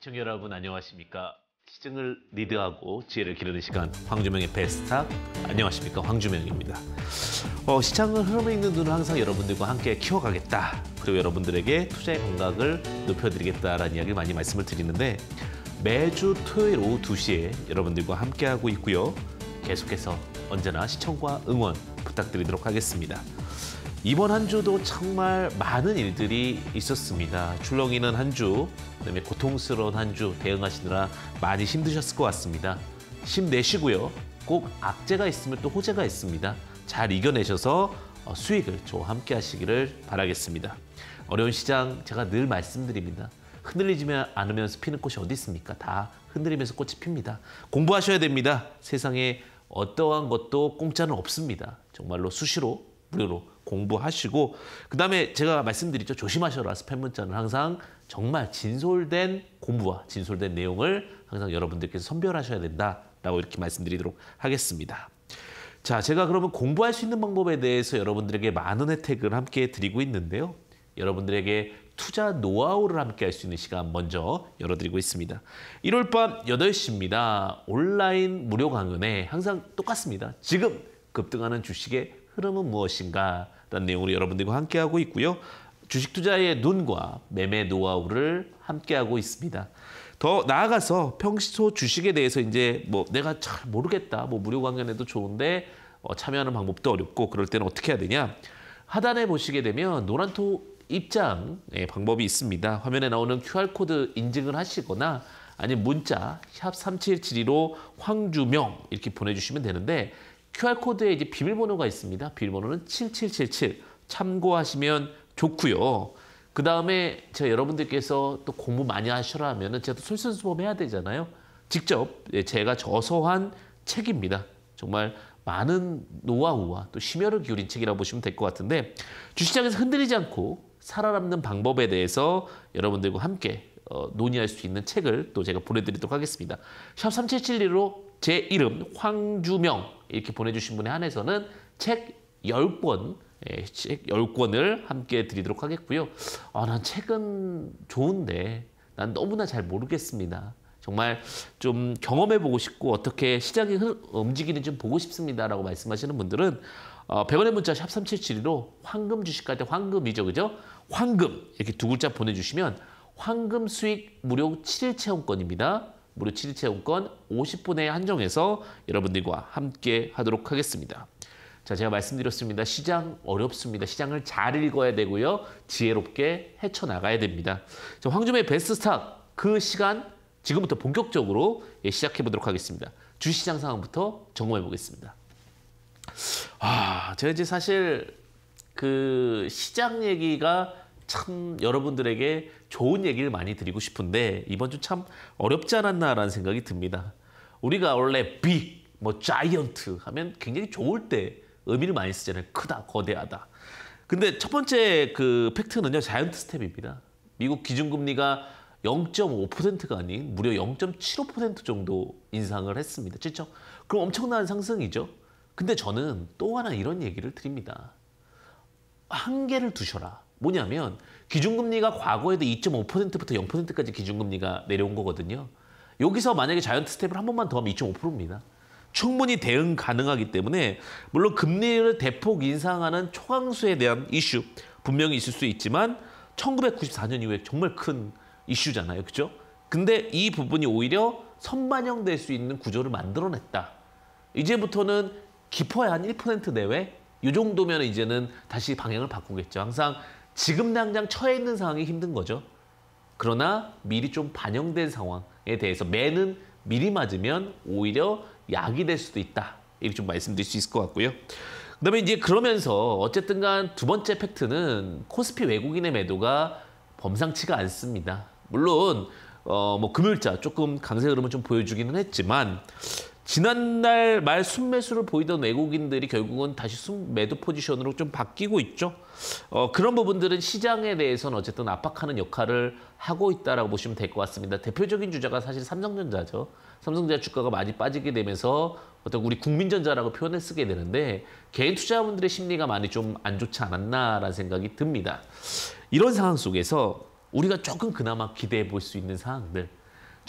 시청자 여러분 안녕하십니까? 시청을 리드하고 지혜를 기르는 시간 황주명의 베스트탁 안녕하십니까? 황주명입니다. 시장을 흐름에 있는 눈을 항상 여러분들과 함께 키워가겠다. 그리고 여러분들에게 투자의 감각을 높여드리겠다라는 이야기를 많이 말씀을 드리는데 매주 토요일 오후 2시에 여러분들과 함께하고 있고요. 계속해서 언제나 시청과 응원 부탁드리도록 하겠습니다. 이번 한 주도 정말 많은 일들이 있었습니다. 출렁이는 한 주, 그다음에 고통스러운 한 주 대응하시느라 많이 힘드셨을 것 같습니다. 힘내시고요. 꼭 악재가 있으면 또 호재가 있습니다. 잘 이겨내셔서 수익을 저와 함께 하시기를 바라겠습니다. 어려운 시장 제가 늘 말씀드립니다. 흔들리지 않으면서 피는 꽃이 어디 있습니까? 다 흔들리면서 꽃이 핍니다. 공부하셔야 됩니다. 세상에 어떠한 것도 공짜는 없습니다. 정말로 수시로 무료로 공부하시고 그다음에 제가 말씀드리죠. 조심하셔라. 스팸 문자는 항상 정말 진솔된 공부와 진솔된 내용을 항상 여러분들께서 선별하셔야 된다라고 이렇게 말씀드리도록 하겠습니다. 자, 제가 그러면 공부할 수 있는 방법에 대해서 여러분들에게 많은 혜택을 함께 드리고 있는데요. 여러분들에게 투자 노하우를 함께 할 수 있는 시간 먼저 열어드리고 있습니다. 1월 밤 8시입니다. 온라인 무료 강연에 항상 똑같습니다. 지금 급등하는 주식의 흐름은 무엇인가? 라는 내용으로 여러분들과 함께하고 있고요. 주식 투자의 눈과 매매 노하우를 함께하고 있습니다. 더 나아가서 평소 주식에 대해서 이제 내가 잘 모르겠다. 무료 강연에도 좋은데 참여하는 방법도 어렵고 그럴 때는 어떻게 해야 되냐? 하단에 보시게 되면 노란토 입장 방법이 있습니다. 화면에 나오는 QR코드 인증을 하시거나 아니면 문자 샵 3772로 황주명 이렇게 보내주시면 되는데 QR코드에 이제 비밀번호가 있습니다. 비밀번호는 7777 참고하시면 좋고요. 그 다음에 제가 여러분들께서 또 공부 많이 하셔라 하면은 제가 또 솔선수범해야 되잖아요. 직접 제가 저서한 책입니다. 정말 많은 노하우와 또 심혈을 기울인 책이라고 보시면 될 것 같은데 주시장에서 흔들리지 않고 살아남는 방법에 대해서 여러분들과 함께 논의할 수 있는 책을 또 제가 보내드리도록 하겠습니다. 샵 3772로 제 이름 황주명 이렇게 보내주신 분에 한해서는 책 10권, 책 10권을 함께 드리도록 하겠고요. 난 책은 좋은데 난 너무나 잘 모르겠습니다. 정말 좀 경험해보고 싶고 어떻게 시장이 움직이는지 좀 보고 싶습니다라고 말씀하시는 분들은 100원의 문자 샵 3772로 황금 주식할 때 황금이죠, 그죠? 황금 이렇게 두 글자 보내주시면 황금 수익 무료 7일 체험권입니다. 무료 7일 체험권 50분에 한정해서 여러분들과 함께 하도록 하겠습니다. 자, 제가 말씀드렸습니다. 시장 어렵습니다. 시장을 잘 읽어야 되고요. 지혜롭게 헤쳐나가야 됩니다. 자, 황주명의 베스트 스탁 그 시간 지금부터 본격적으로 시작해 보도록 하겠습니다. 주시장 상황부터 점검해 보겠습니다. 제가 이제 사실 그 시장 얘기가 참 여러분들에게 좋은 얘기를 많이 드리고 싶은데 이번 주 참 어렵지 않았나라는 생각이 듭니다. 우리가 원래 빅, 자이언트 하면 굉장히 좋을 때 의미를 많이 쓰잖아요. 크다, 거대하다. 근데 첫 번째 그 팩트는요. 자이언트 스텝입니다. 미국 기준금리가 0.5%가 아닌 무려 0.75% 정도 인상을 했습니다. 그렇죠? 그럼 엄청난 상승이죠. 근데 저는 또 하나 이런 얘기를 드립니다. 한계를 두셔라. 뭐냐면 기준금리가 과거에도 2.5%부터 0%까지 기준금리가 내려온 거거든요. 여기서 만약에 자이언트 스텝을 한 번만 더 하면 2.5%입니다. 충분히 대응 가능하기 때문에 물론 금리를 대폭 인상하는 초강수에 대한 이슈 분명히 있을 수 있지만 1994년 이후에 정말 큰 이슈잖아요. 그렇죠? 근데 이 부분이 오히려 선반영될 수 있는 구조를 만들어냈다. 이제부터는 깊어야 한 1% 내외? 이 정도면 이제는 다시 방향을 바꾸겠죠. 항상 지금 당장 처해 있는 상황이 힘든 거죠. 그러나 미리 좀 반영된 상황에 대해서 매는 미리 맞으면 오히려 약이 될 수도 있다. 이렇게 좀 말씀드릴 수 있을 것 같고요. 그다음에 이제 그러면서 어쨌든 간 두 번째 팩트는 코스피 외국인의 매도가 범상치가 않습니다. 물론 금요일자 조금 강세 흐름을 좀 보여주기는 했지만 지난달 말 순매수를 보이던 외국인들이 결국은 다시 순매도 포지션으로 좀 바뀌고 있죠. 그런 부분들은 시장에 대해서는 어쨌든 압박하는 역할을 하고 있다라고 보시면 될 것 같습니다. 대표적인 주자가 사실 삼성전자죠. 삼성전자 주가가 많이 빠지게 되면서 어떤 우리 국민전자라고 표현을 쓰게 되는데 개인 투자자분들의 심리가 많이 좀 안 좋지 않았나라는 생각이 듭니다. 이런 상황 속에서 우리가 조금 그나마 기대해 볼 수 있는 사항들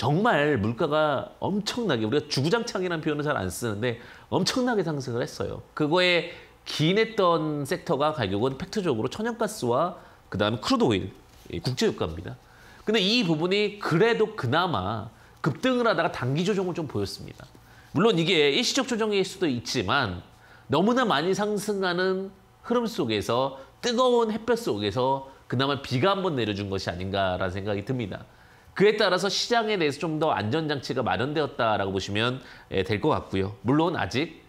정말 물가가 엄청나게, 우리가 주구장창이라는 표현은 잘 안 쓰는데 엄청나게 상승을 했어요. 그거에 기인했던 섹터가 결국은 팩트적으로 천연가스와 그다음에 크루드 오일, 국제유가입니다. 근데 이 부분이 그래도 그나마 급등을 하다가 단기 조정을 좀 보였습니다. 물론 이게 일시적 조정일 수도 있지만 너무나 많이 상승하는 흐름 속에서 뜨거운 햇볕 속에서 그나마 비가 한번 내려준 것이 아닌가라는 생각이 듭니다. 그에 따라서 시장에 대해서 좀 더 안전장치가 마련되었다라고 보시면 될 것 같고요. 물론 아직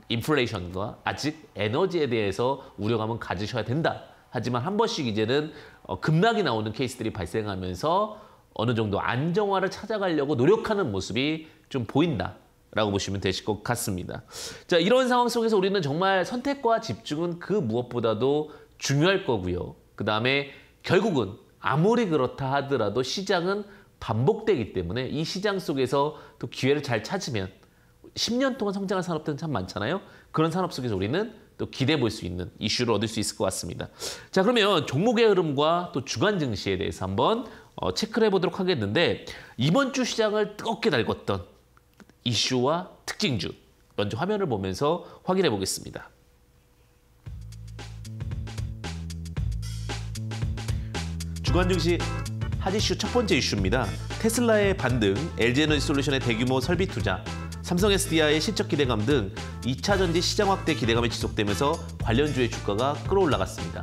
인플레이션과 아직 에너지에 대해서 우려감은 가지셔야 된다. 하지만 한 번씩 이제는 급락이 나오는 케이스들이 발생하면서 어느 정도 안정화를 찾아가려고 노력하는 모습이 좀 보인다라고 보시면 되실 것 같습니다. 자, 이런 상황 속에서 우리는 정말 선택과 집중은 그 무엇보다도 중요할 거고요. 그다음에 결국은 아무리 그렇다 하더라도 시장은 반복되기 때문에 이 시장 속에서 또 기회를 잘 찾으면 10년 동안 성장한 산업들은 참 많잖아요. 그런 산업 속에서 우리는 또 기대해 볼 수 있는 이슈를 얻을 수 있을 것 같습니다. 자, 그러면 종목의 흐름과 또 주간 증시에 대해서 한번 체크를 해보도록 하겠는데, 이번 주 시장을 뜨겁게 달궜던 이슈와 특징주 먼저 화면을 보면서 확인해 보겠습니다. 주간 증시 핫 이슈 첫 번째 이슈입니다. 테슬라의 반등, LG에너지솔루션의 대규모 설비 투자, 삼성 SDI의 실적 기대감 등 2차 전지 시장 확대 기대감이 지속되면서 관련주의 주가가 끌어올라갔습니다.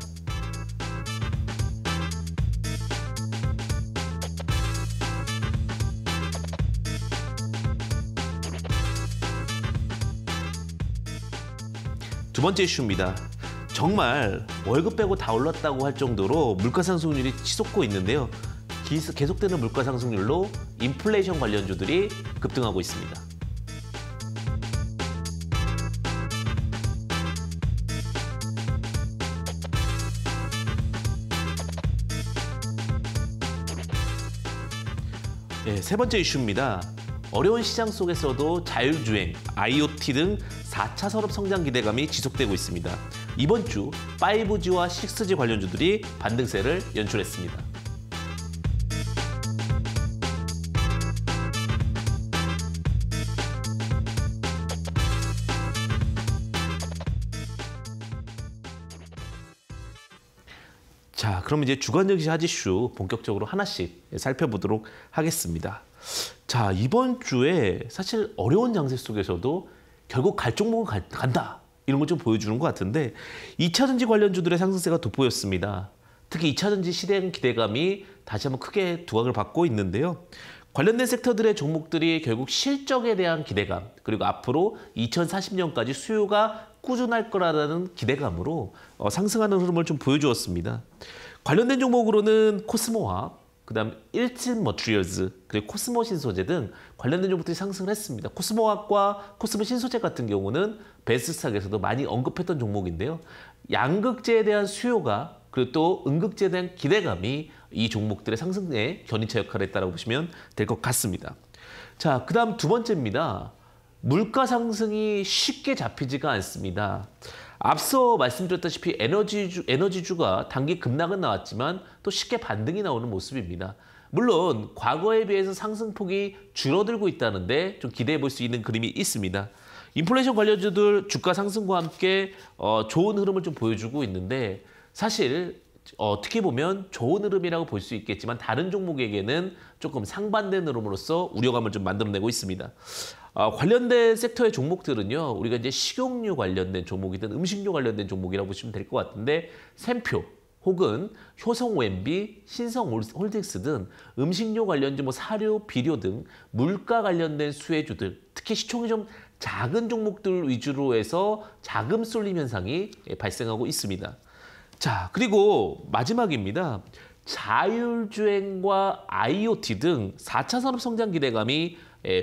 두 번째 이슈입니다. 정말 월급 빼고 다 올랐다고 할 정도로 물가 상승률이 치솟고 있는데요. 계속되는 물가 상승률로 인플레이션 관련주들이 급등하고 있습니다. 네, 세 번째 이슈입니다. 어려운 시장 속에서도 자율주행, IoT 등 4차 산업 성장 기대감이 지속되고 있습니다. 이번 주 5G와 6G 관련주들이 반등세를 연출했습니다. 자, 그럼 이제 주간 증시 핫 이슈 본격적으로 하나씩 살펴보도록 하겠습니다. 자, 이번 주에 사실 어려운 장세 속에서도 결국 갈 종목은 간다. 이런 걸 좀 보여주는 것 같은데 2차 전지 관련주들의 상승세가 돋보였습니다. 특히 2차 전지 실행 기대감이 다시 한번 크게 두각을 받고 있는데요. 관련된 섹터들의 종목들이 결국 실적에 대한 기대감, 그리고 앞으로 2040년까지 수요가 꾸준할 거라는 기대감으로 상승하는 흐름을 좀 보여주었습니다. 관련된 종목으로는 코스모화학, 그다음 일진 머티리얼즈, 그리고 코스모 신소재 등 관련된 종목들이 상승을 했습니다. 코스모화학과 코스모 신소재 같은 경우는 베스트스탁에서도 많이 언급했던 종목인데요. 양극재에 대한 수요가, 그리고 또 음극재에 대한 기대감이 이 종목들의 상승에 견인차 역할을 했다고 보시면 될 것 같습니다. 자, 그다음 두 번째입니다. 물가 상승이 쉽게 잡히지가 않습니다. 앞서 말씀드렸다시피 에너지주가 단기 급락은 나왔지만 또 쉽게 반등이 나오는 모습입니다. 물론 과거에 비해서 상승폭이 줄어들고 있다는데 좀 기대해 볼 수 있는 그림이 있습니다. 인플레이션 관련주들 주가 상승과 함께 좋은 흐름을 좀 보여주고 있는데, 사실 어떻게 보면 좋은 흐름이라고 볼 수 있겠지만 다른 종목에게는 조금 상반된 흐름으로서 우려감을 좀 만들어내고 있습니다. 관련된 sek터의 종목들은요, 우리가 이제 식용유 관련된 종목이든 음식료 관련된 종목이라고 보시면 될 것 같은데, 샘표 혹은 효성 OMB, 신성홀딩스 등 음식료 관련주, 사료, 비료 등 물가 관련된 수혜주들, 특히 시총이 좀 작은 종목들 위주로 해서 자금 쏠림 현상이 발생하고 있습니다. 자, 그리고 마지막입니다. 자율주행과 IoT 등 4차 산업 성장 기대감이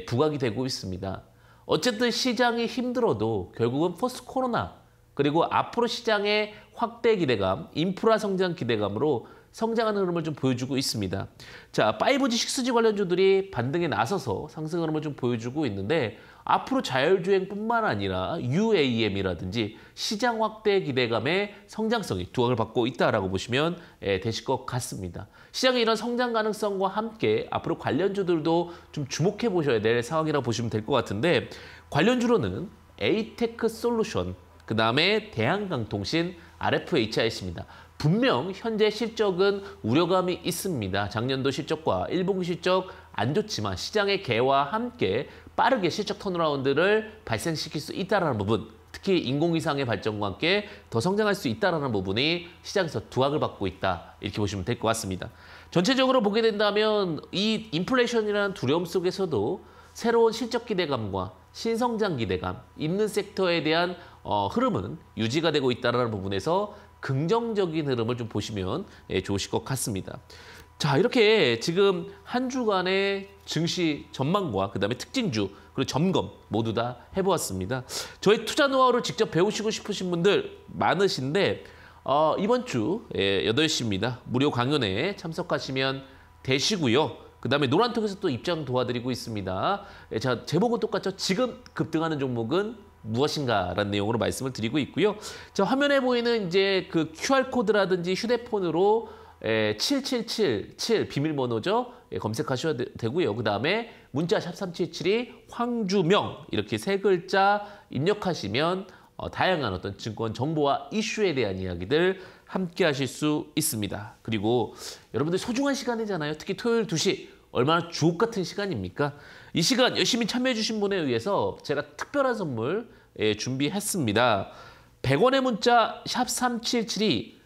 부각이 되고 있습니다. 어쨌든 시장이 힘들어도 결국은 포스트 코로나, 그리고 앞으로 시장의 확대 기대감, 인프라 성장 기대감으로 성장하는 흐름을 좀 보여주고 있습니다. 자, 5G, 6G 관련주들이 반등에 나서서 상승 흐름을 좀 보여주고 있는데, 앞으로 자율주행뿐만 아니라 UAM이라든지 시장 확대 기대감의 성장성이 두각을 받고 있다라고 보시면 되실 것 같습니다. 시장의 이런 성장 가능성과 함께 앞으로 관련주들도 좀 주목해 보셔야 될 상황이라고 보시면 될 것 같은데 관련주로는 에이테크 솔루션, 그 다음에 대한강통신, RFHIC입니다. 분명 현재 실적은 우려감이 있습니다. 작년도 실적과 1분기 실적 안 좋지만 시장의 개와 함께 빠르게 실적 턴어라운드를 발생시킬 수 있다는 부분, 특히 인공위상의 발전과 함께 더 성장할 수 있다는 부분이 시장에서 두각을 받고 있다. 이렇게 보시면 될 것 같습니다. 전체적으로 보게 된다면 이 인플레이션이라는 두려움 속에서도 새로운 실적 기대감과 신성장 기대감, 있는 섹터에 대한 흐름은 유지가 되고 있다는 부분에서 긍정적인 흐름을 좀 보시면 좋으실 것 같습니다. 자, 이렇게 지금 한 주간의 증시 전망과 그다음에 특징주 그리고 점검 모두 다 해보았습니다. 저희 투자 노하우를 직접 배우시고 싶으신 분들 많으신데 이번 주 8시입니다. 무료 강연에 참석하시면 되시고요. 그다음에 노란톡에서 또 입장 도와드리고 있습니다. 자, 제목은 똑같죠. 지금 급등하는 종목은 무엇인가라는 내용으로 말씀을 드리고 있고요. 자, 화면에 보이는 이제 그 QR코드라든지 휴대폰으로 7777 비밀번호죠. 검색하셔야 되고요. 그다음에 문자 샵 377이 황주명 이렇게 세 글자 입력하시면 다양한 어떤 증권 정보와 이슈에 대한 이야기들 함께 하실 수 있습니다. 그리고 여러분들 소중한 시간이잖아요. 특히 토요일 2시 얼마나 주옥 같은 시간입니까? 이 시간 열심히 참여해 주신 분에 의해서 제가 특별한 선물 준비했습니다. 100원의 문자 샵 3772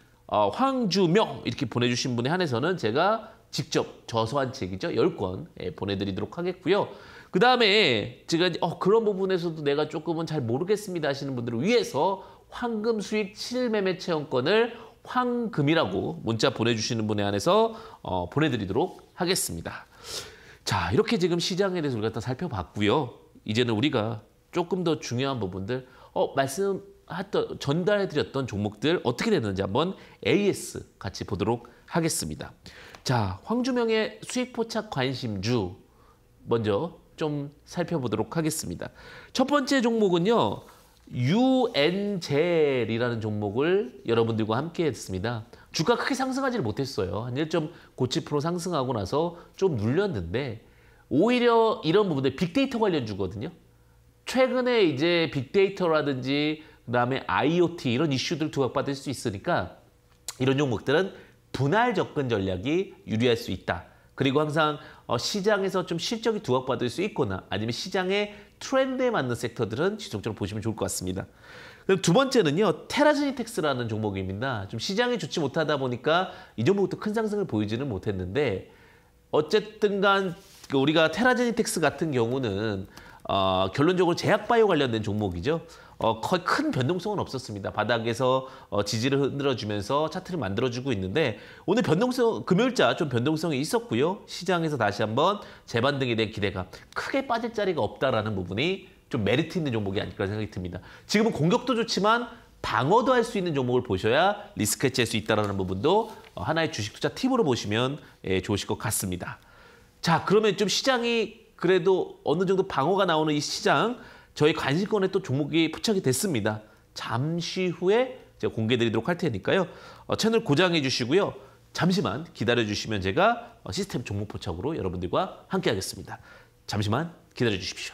황주명 이렇게 보내주신 분에 한해서는 제가 직접 저서한 책이죠. 10권 보내드리도록 하겠고요. 그 다음에 제가 그런 부분에서도 내가 조금은 잘 모르겠습니다 하시는 분들을 위해서 황금 수익 7매매 체험권을 황금이라고 문자 보내주시는 분에 한해서 보내드리도록 하겠습니다. 자, 이렇게 지금 시장에 대해서 우리가 다 살펴봤고요. 이제는 우리가 조금 더 중요한 부분들 전달해드렸던 종목들 어떻게 되는지 한번 AS 같이 보도록 하겠습니다. 자, 황주명의 수익 포착 관심주 먼저 좀 살펴보도록 하겠습니다. 첫 번째 종목은요. UN젤이라는 종목을 여러분들과 함께 했습니다. 주가 크게 상승하지를 못했어요. 한 1.97% 상승하고 나서 좀 눌렸는데 오히려 이런 부분들 빅데이터 관련주거든요. 최근에 이제 빅데이터라든지 그다음에 IoT 이런 이슈들 두각받을 수 있으니까 이런 종목들은 분할 접근 전략이 유리할 수 있다. 그리고 항상 시장에서 좀 실적이 두각받을 수 있거나 아니면 시장의 트렌드에 맞는 섹터들은 지속적으로 보시면 좋을 것 같습니다. 그럼 두 번째는요. 테라지니텍스라는 종목입니다. 좀 시장이 좋지 못하다 보니까 이 종목도 큰 상승을 보이지는 못했는데 어쨌든 간 우리가 테라지니텍스 같은 경우는 결론적으로 제약바이오 관련된 종목이죠. 거의 큰 변동성은 없었습니다. 바닥에서 지지를 흔들어주면서 차트를 만들어주고 있는데 오늘 금요일자 좀 변동성이 있었고요. 시장에서 다시 한번 재반등에 대한 기대가 크게 빠질 자리가 없다라는 부분이 좀 메리트 있는 종목이 아닐까 생각이 듭니다. 지금은 공격도 좋지만 방어도 할 수 있는 종목을 보셔야 리스크 해치할 수 있다는 부분도 하나의 주식 투자 팁으로 보시면 좋으실 것 같습니다. 자, 그러면 좀 시장이 그래도 어느 정도 방어가 나오는 이 시장 저희 관심권에 또 종목이 포착이 됐습니다. 잠시 후에 제가 공개드리도록 할 테니까요. 채널 고정해 주시고요. 잠시만 기다려 주시면 제가 시스템 종목 포착으로 여러분들과 함께 하겠습니다. 잠시만 기다려 주십시오.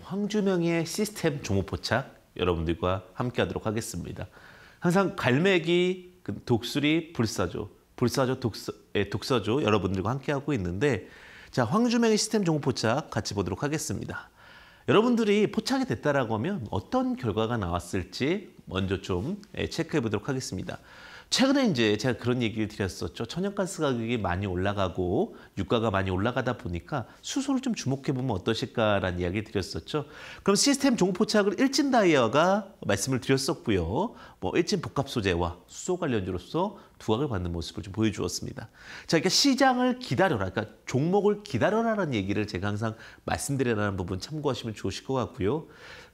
황주명의 시스템 종목포착 여러분들과 함께하도록 하겠습니다. 항상 갈매기, 독수리, 불사조, 독서조 여러분들과 함께하고 있는데 자, 황주명의 시스템 종목포착 같이 보도록 하겠습니다. 여러분들이 포착이 됐다라고 하면 어떤 결과가 나왔을지 먼저 좀 체크해 보도록 하겠습니다. 최근에 이제 제가 그런 얘기를 드렸었죠. 천연가스 가격이 많이 올라가고 유가가 많이 올라가다 보니까 수소를 좀 주목해 보면 어떠실까라는 이야기를 드렸었죠. 그럼 시스템 종포착을 일진다이아가 말씀을 드렸었고요. 뭐 일진 복합 소재와 수소 관련주로서 두각을 받는 모습을 좀 보여주었습니다. 자, 그러니까 시장을 기다려라, 그러니까 종목을 기다려라라는 얘기를 제가 항상 말씀드리라는 부분 참고하시면 좋으실 것 같고요.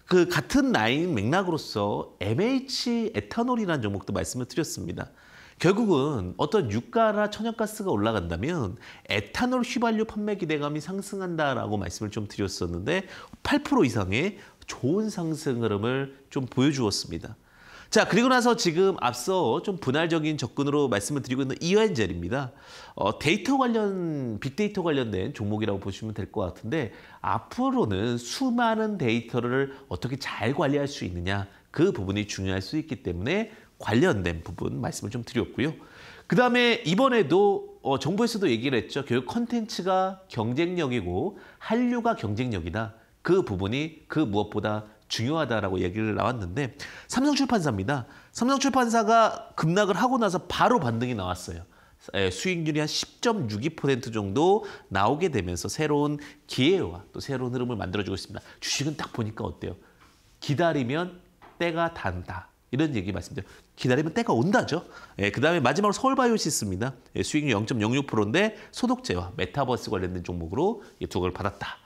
그 같은 라인 맥락으로서 MH 에탄올이라는 종목도 말씀을 드렸습니다. 결국은 어떤 유가나 천연가스가 올라간다면 에탄올 휘발유 판매 기대감이 상승한다라고 말씀을 좀 드렸었는데 8% 이상의 좋은 상승 흐름을 좀 보여주었습니다. 자, 그리고 나서 지금 앞서 좀 분할적인 접근으로 말씀을 드리고 있는 이화엔젤입니다. 데이터 관련, 빅데이터 관련된 종목이라고 보시면 될 것 같은데 앞으로는 수많은 데이터를 어떻게 잘 관리할 수 있느냐 그 부분이 중요할 수 있기 때문에 관련된 부분 말씀을 좀 드렸고요. 그 다음에 이번에도 정부에서도 얘기를 했죠. 교육 콘텐츠가 경쟁력이고 한류가 경쟁력이다. 그 부분이 그 무엇보다 중요하다라고 얘기를 나왔는데 삼성출판사입니다. 삼성출판사가 급락을 하고 나서 바로 반등이 나왔어요. 수익률이 한 10.62% 정도 나오게 되면서 새로운 기회와 또 새로운 흐름을 만들어주고 있습니다. 주식은 딱 보니까 어때요? 기다리면 때가 단다. 이런 얘기 말씀드려요. 기다리면 때가 온다죠. 그 다음에 마지막으로 서울바이오시스입니다. 수익률 0.06%인데 소독제와 메타버스 관련된 종목으로 두각을 받았다.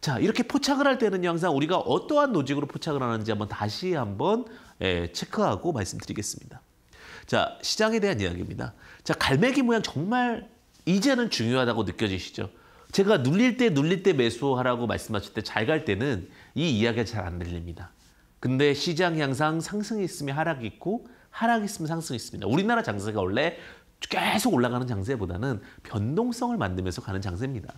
자, 이렇게 포착을 할 때는 항상 우리가 어떠한 로직으로 포착을 하는지 다시 한번 체크하고 말씀드리겠습니다. 자, 시장에 대한 이야기입니다. 자, 갈매기 모양 정말 이제는 중요하다고 느껴지시죠? 제가 눌릴 때 매수하라고 말씀하실 때 잘 갈 때는 이 이야기가 잘 안 들립니다. 근데 시장이 항상 상승이 있으면 하락이 있고 하락이 있으면 상승이 있습니다. 우리나라 장세가 원래 계속 올라가는 장세보다는 변동성을 만들면서 가는 장세입니다.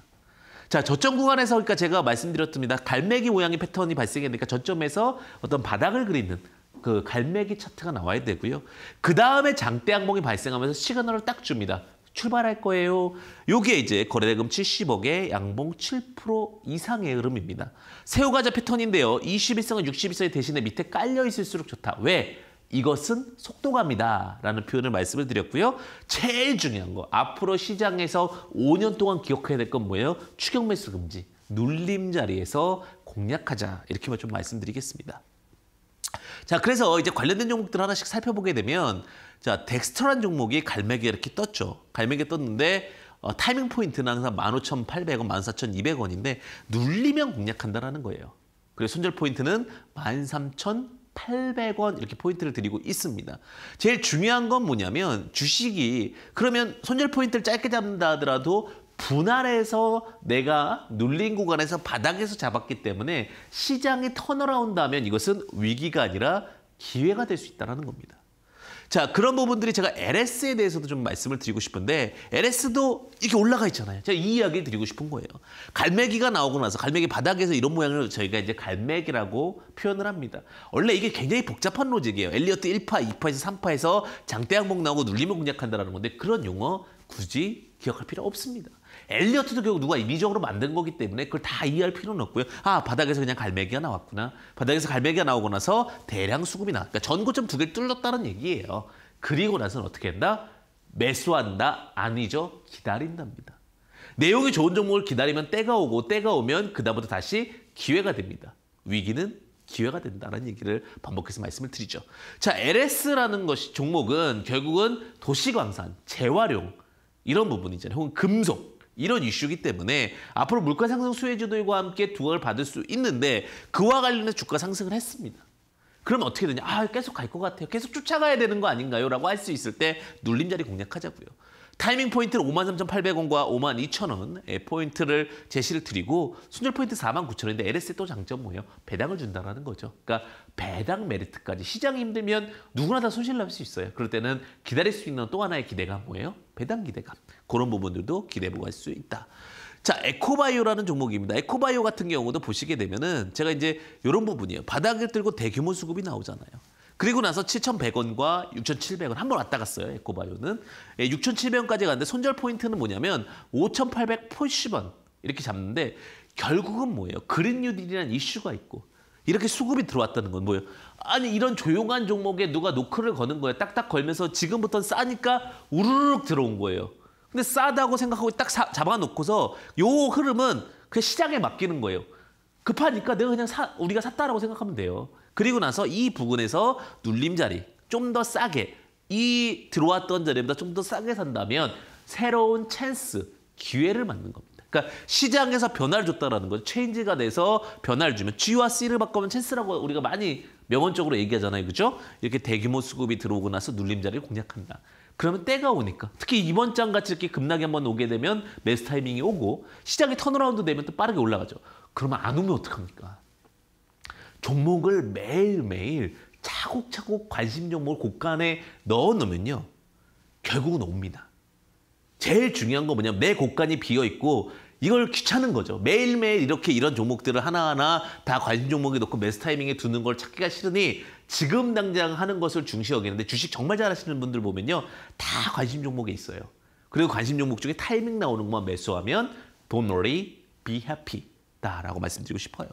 자, 저점 구간에서 그러니까 제가 말씀드렸습니다. 갈매기 모양의 패턴이 발생했으니까 저점에서 어떤 바닥을 그리는 그 갈매기 차트가 나와야 되고요. 그 다음에 장대 항봉이 발생하면서 시그널을 딱 줍니다. 출발할 거예요. 요게 이제 거래대금 70억에 양봉 7% 이상의 흐름입니다. 새우과자 패턴인데요. 21선과 61선의 대신에 밑에 깔려 있을수록 좋다. 왜? 이것은 속도감이다 라는 표현을 말씀을 드렸고요. 제일 중요한 거, 앞으로 시장에서 5년 동안 기억해야 될 건 뭐예요? 추격 매수 금지, 눌림 자리에서 공략하자, 이렇게만 좀 말씀드리겠습니다. 자, 그래서 이제 관련된 종목들 하나씩 살펴보게 되면 자, 덱스터라는 종목이 갈매기가 이렇게 떴죠. 갈매기가 떴는데 타이밍 포인트는 항상 15,800원, 14,200원인데 눌리면 공략한다라는 거예요. 그리고 손절 포인트는 13,800원 이렇게 포인트를 드리고 있습니다. 제일 중요한 건 뭐냐면 주식이 그러면 손절 포인트를 짧게 잡는다 하더라도 분할해서 내가 눌린 구간에서 바닥에서 잡았기 때문에 시장이 턴어라운드 하면 이것은 위기가 아니라 기회가 될 수 있다는 겁니다. 자, 그런 부분들이 제가 LS에 대해서도 좀 말씀을 드리고 싶은데 LS도 이렇게 올라가 있잖아요. 제가 이 이야기를 드리고 싶은 거예요. 갈매기가 나오고 나서 갈매기 바닥에서 이런 모양을 저희가 이제 갈매기라고 표현을 합니다. 원래 이게 굉장히 복잡한 로직이에요. 엘리어트 1파, 2파에서 3파에서 장대 항목 나오고 눌리면 공략한다는 건데 그런 용어 굳이 기억할 필요 없습니다. 엘리어트도 결국 누가 임의적으로 만든 거기 때문에 그걸 다 이해할 필요는 없고요. 아, 바닥에서 그냥 갈매기가 나왔구나. 바닥에서 갈매기가 나오고 나서 대량 수급이 나왔다. 그러니까 전고점 2개를 뚫렸다는 얘기예요. 그리고 나서는 어떻게 한다? 매수한다? 아니죠. 기다린답니다. 내용이 좋은 종목을 기다리면 때가 오고 때가 오면 그다음부터 다시 기회가 됩니다. 위기는 기회가 된다는 얘기를 반복해서 말씀을 드리죠. 자, LS라는 것이 종목은 결국은 도시광산, 재활용 이런 부분이잖아요. 혹은 금속. 이런 이슈이기 때문에 앞으로 물가 상승 수혜주들과 함께 두각을 받을 수 있는데 그와 관련해서 주가 상승을 했습니다. 그러면 어떻게 되냐? 아, 계속 갈 것 같아요. 계속 쫓아가야 되는 거 아닌가요? 라고 할 수 있을 때 눌림자리 공략하자고요. 타이밍 포인트는 53,800원과 52,000원 포인트를 제시를 드리고 손절 포인트 49,000원인데 LS의 또 장점 뭐예요? 배당을 준다는 거죠. 그러니까 배당 메리트까지 시장이 힘들면 누구나 다 손실 날 수 있어요. 그럴 때는 기다릴 수 있는 또 하나의 기대감 뭐예요? 배당 기대감. 그런 부분들도 기대해보고 할 수 있다. 자, 에코바이오라는 종목입니다. 에코바이오 같은 경우도 보시게 되면은 제가 이제 이런 부분이에요. 바닥을 들고 대규모 수급이 나오잖아요. 그리고 나서 7,100원과 6,700원 한 번 왔다 갔어요. 에코바이오는. 6,700원까지 갔는데 손절 포인트는 뭐냐면 5,880원 이렇게 잡는데 결국은 뭐예요? 그린 뉴딜이라는 이슈가 있고 이렇게 수급이 들어왔다는 건 뭐예요? 아니 이런 조용한 종목에 누가 노크를 거는 거예요. 딱딱 걸면서 지금부터 싸니까 우르르 들어온 거예요. 근데 싸다고 생각하고 딱 잡아놓고서 요 흐름은 그 시장에 맡기는 거예요. 급하니까 내가 그냥 우리가 샀다라고 생각하면 돼요. 그리고 나서 이 부근에서 눌림 자리 좀 더 싸게 이 들어왔던 자리보다 좀 더 싸게 산다면 새로운 찬스, 기회를 맞는 겁니다. 그러니까 시장에서 변화를 줬다라는 거죠. 체인지가 돼서 변화를 주면 G와 C를 바꾸면 찬스라고 우리가 많이 명언적으로 얘기하잖아요. 그죠? 이렇게 대규모 수급이 들어오고 나서 눌림 자리를 공략한다. 그러면 때가 오니까 특히 이번 장 같이 이렇게 급락이 한번 오게 되면 매수 타이밍이 오고 시장이 턴어라운드 되면 또 빠르게 올라가죠. 그러면 안 오면 어떡합니까? 종목을 매일매일 차곡차곡 관심 종목을 곳간에 넣어놓으면요. 결국은 옵니다. 제일 중요한 건 뭐냐면 내 곳간이 비어있고 이걸 귀찮은 거죠. 매일매일 이렇게 이런 종목들을 하나하나 다 관심 종목에 넣고 매수 타이밍에 두는 걸 찾기가 싫으니 지금 당장 하는 것을 중시 여기는데 주식 정말 잘하시는 분들 보면요. 다 관심 종목에 있어요. 그리고 관심 종목 중에 타이밍 나오는 것만 매수하면 Don't worry, be happy 다라고 말씀드리고 싶어요.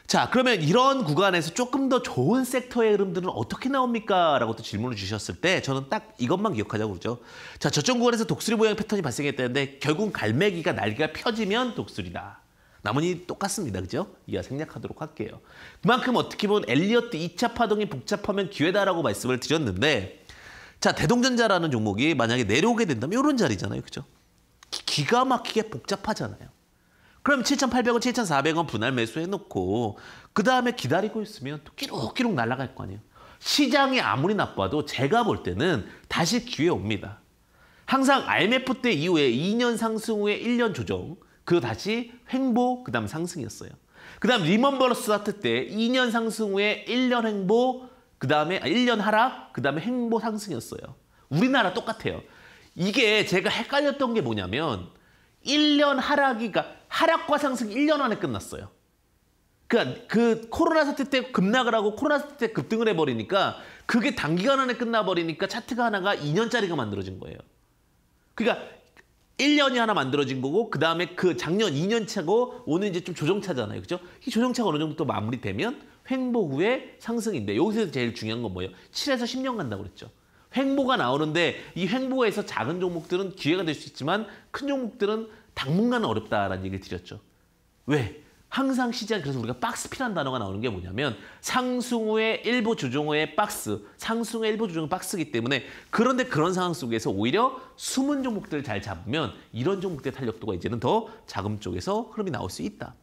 자, 그러면 이런 구간에서 조금 더 좋은 섹터의 흐름들은 어떻게 나옵니까? 라고 또 질문을 주셨을 때 저는 딱 이것만 기억하자고 그러죠. 자, 저점 구간에서 독수리 모양 패턴이 발생했다는데 결국은 갈매기가 날개가 펴지면 독수리다. 나머지 똑같습니다. 그죠? 이하 생략하도록 할게요. 그만큼 어떻게 보면 엘리어트 2차 파동이 복잡하면 기회다라고 말씀을 드렸는데 자, 대동전자라는 종목이 만약에 내려오게 된다면 이런 자리잖아요. 그죠? 기가 막히게 복잡하잖아요. 그럼 7,800원, 7,400원 분할 매수해놓고 그 다음에 기다리고 있으면 또 끼룩끼룩 날아갈 거 아니에요. 시장이 아무리 나빠도 제가 볼 때는 다시 기회 옵니다. 항상 IMF 때 이후에 2년 상승 후에 1년 조정, 그리고 다시 횡보, 그 다음 상승이었어요. 그 다음 리먼 브러스 사태 때 2년 상승 후에 1년 횡보, 그 다음에 1년 하락, 그 다음에 횡보 상승이었어요. 우리나라 똑같아요. 이게 제가 헷갈렸던 게 뭐냐면 1년 하락이, 그러니까 하락과 상승 1년 안에 끝났어요. 그러니까 그 코로나 사태 때 급락을 하고 코로나 사태 때 급등을 해버리니까 그게 단기간 안에 끝나버리니까 차트가 하나가 2년짜리가 만들어진 거예요. 그러니까 1년이 하나 만들어진 거고 그 다음에 그 작년 2년 차고 오늘 이제 좀 조정차잖아요. 그죠? 이 조정차가 어느 정도 또 마무리되면 횡보 후에 상승인데 여기서 제일 중요한 건 뭐예요? 7에서 10년 간다고 그랬죠. 횡보가 나오는데 이 횡보에서 작은 종목들은 기회가 될 수 있지만 큰 종목들은 당분간은 어렵다라는 얘기를 드렸죠. 왜? 항상 시장, 그래서 우리가 박스피라는 단어가 나오는 게 뭐냐면 상승 후에 일부 조정 후에 박스, 상승 후에 일부 조정 박스이기 때문에 그런데 그런 상황 속에서 오히려 숨은 종목들을 잘 잡으면 이런 종목들의 탄력도가 이제는 더 자금 쪽에서 흐름이 나올 수 있다.